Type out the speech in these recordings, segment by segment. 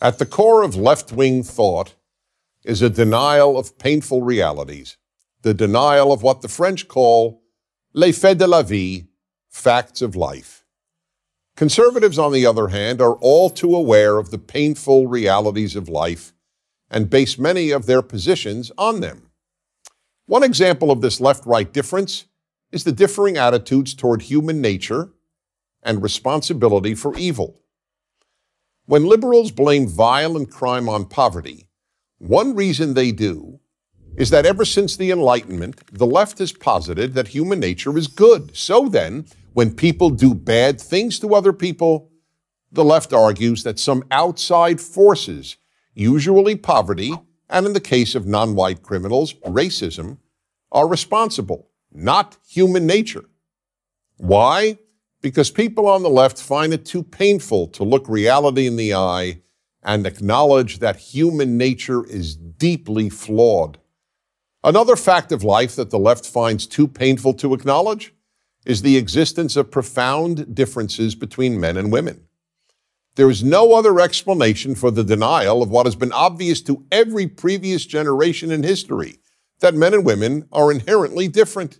At the core of left-wing thought is a denial of painful realities, the denial of what the French call les faits de la vie, facts of life. Conservatives, on the other hand, are all too aware of the painful realities of life and base many of their positions on them. One example of this left-right difference is the differing attitudes toward human nature and responsibility for evil. When liberals blame violent crime on poverty, one reason they do is that ever since the Enlightenment, the left has posited that human nature is good. So then, when people do bad things to other people, the left argues that some outside forces, usually poverty, and in the case of non-white criminals, racism, are responsible, not human nature. Why? Because people on the left find it too painful to look reality in the eye and acknowledge that human nature is deeply flawed. Another fact of life that the left finds too painful to acknowledge is the existence of profound differences between men and women. There is no other explanation for the denial of what has been obvious to every previous generation in history, that men and women are inherently different.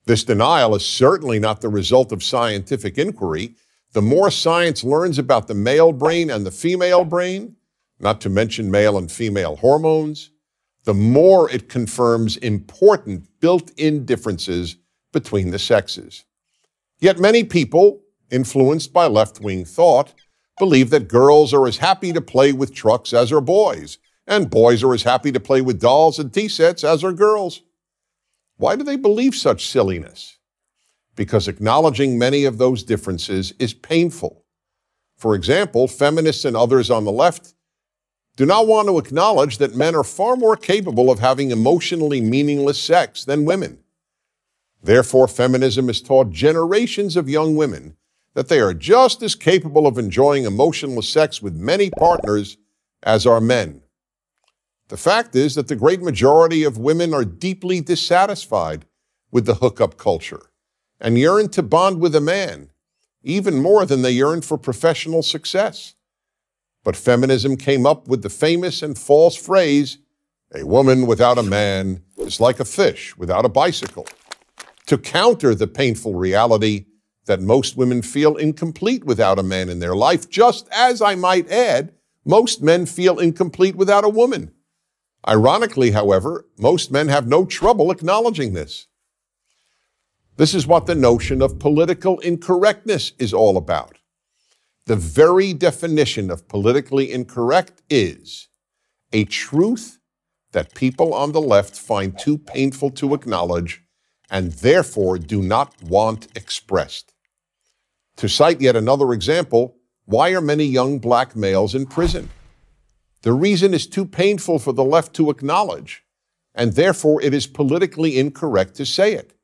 This denial is certainly not the result of scientific inquiry. The more science learns about the male brain and the female brain, not to mention male and female hormones, the more it confirms important built-in differences between the sexes. Yet many people, influenced by left-wing thought, believe that girls are as happy to play with trucks as are boys, and boys are as happy to play with dolls and tea sets as are girls. Why do they believe such silliness? Because acknowledging many of those differences is painful. For example, feminists and others on the left do not want to acknowledge that men are far more capable of having emotionally meaningless sex than women. Therefore, feminism has taught generations of young women that they are just as capable of enjoying emotionless sex with many partners as are men. The fact is that the great majority of women are deeply dissatisfied with the hookup culture and yearn to bond with a man, even more than they yearn for professional success. But feminism came up with the famous and false phrase, "A woman without a man is like a fish without a bicycle," to counter the painful reality that most women feel incomplete without a man in their life, just as, I might add, most men feel incomplete without a woman. Ironically, however, most men have no trouble acknowledging this. This is what the notion of political incorrectness is all about. The very definition of politically incorrect is a truth that people on the left find too painful to acknowledge and therefore do not want expressed. To cite yet another example, why are many young black males in prison? The reason is too painful for the left to acknowledge, and therefore it is politically incorrect to say it.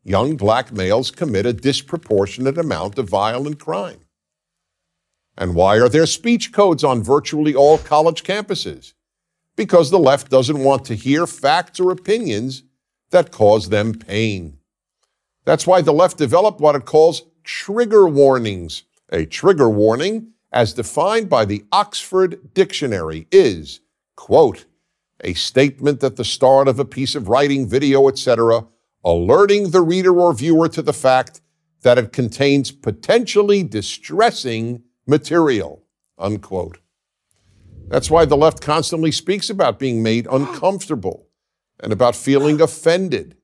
Young black males commit a disproportionate amount of violent crime. And why are there speech codes on virtually all college campuses? Because the left doesn't want to hear facts or opinions that cause them pain. That's why the left developed what it calls trigger warnings. A trigger warning, as defined by the Oxford Dictionary, is, quote, a statement at the start of a piece of writing, video, etc., alerting the reader or viewer to the fact that it contains potentially distressing material, unquote. That's why the left constantly speaks about being made uncomfortable and about feeling offended.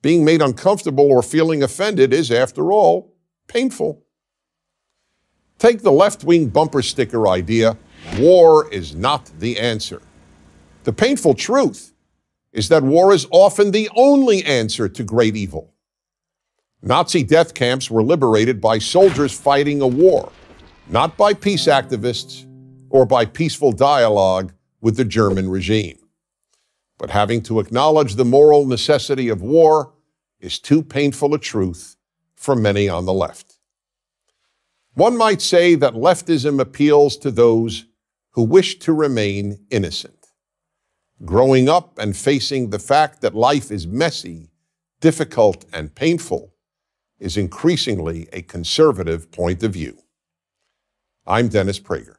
Being made uncomfortable or feeling offended is, after all, painful. Take the left-wing bumper sticker idea, war is not the answer. The painful truth is that war is often the only answer to great evil. Nazi death camps were liberated by soldiers fighting a war, not by peace activists or by peaceful dialogue with the German regime. But having to acknowledge the moral necessity of war is too painful a truth for many on the left. One might say that leftism appeals to those who wish to remain innocent. Growing up and facing the fact that life is messy, difficult, and painful is increasingly a conservative point of view. I'm Dennis Prager.